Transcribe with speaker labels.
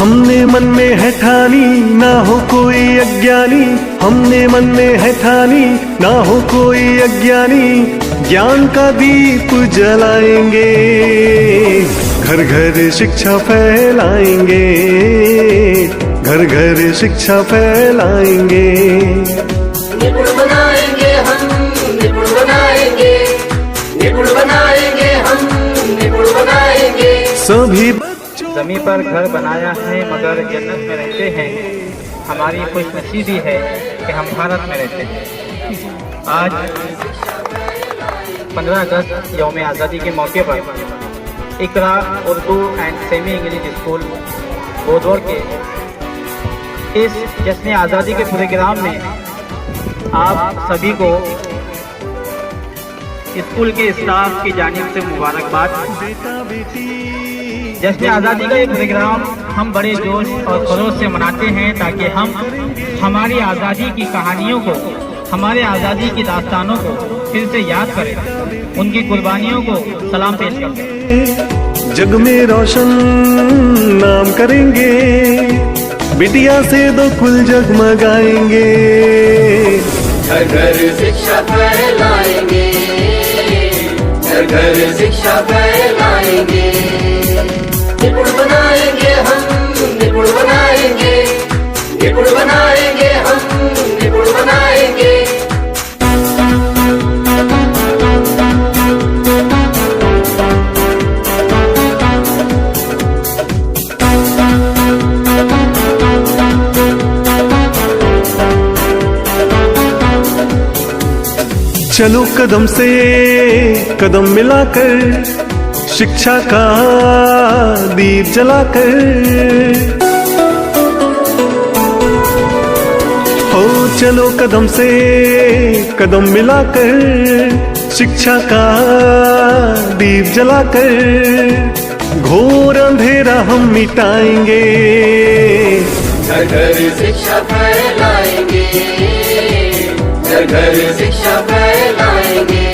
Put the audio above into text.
Speaker 1: हमने मन में है ठानी ना हो कोई अज्ञानी, हमने मन में है ठानी ना हो कोई अज्ञानी, ज्ञान का दीप जलाएंगे, घर घर शिक्षा फैलाएंगे, घर घर शिक्षा फैलाएंगे।
Speaker 2: निपुण बनाएंगे हम, निपुण बनाएंगे, निपुण बनाएंगे हम, निपुण बनाएंगे।
Speaker 1: सभी
Speaker 3: ज़मीं पर घर बनाया है मगर जन्नत में रहते हैं, हमारी खुशनसीबी है कि हम भारत में रहते हैं। आज 15 अगस्त यौम आज़ादी के मौके पर Iqra Urdu and semi English school Bodaur के इस जश्न आज़ादी के प्रोग्राम में आप सभी को स्कूल के स्टाफ की जानिब से मुबारकबाद। जश्न आज़ादी का ये प्रोग्राम हम बड़े जोश और खरोश से मनाते हैं ताकि हम हमारी आज़ादी की कहानियों को, हमारे आज़ादी की दास्तानों को फिर से याद करें, उनकी कुर्बानियों को सलाम पेश करते।
Speaker 1: जग में रोशन नाम करेंगे, बिटिया से दो कुल जगमगाएंगे,
Speaker 2: घर घर शिक्षा फैलाएंगे, घर घर शिक्षा फैलाएंगे। निपुण बनाएंगे हम, निपुण बनाएंगे, निपुण बनाएंगे हम, निपुण बनाएंगे।
Speaker 1: चलो कदम से कदम मिलाकर, शिक्षा का दीप जलाकर, हो चलो कदम से कदम मिलाकर, शिक्षा का दीप जलाकर, घोर अंधेरा हम मिटाएंगे,
Speaker 2: घर घर शिक्षा फैलाएंगे, घर घर शिक्षा फैलाएंगे।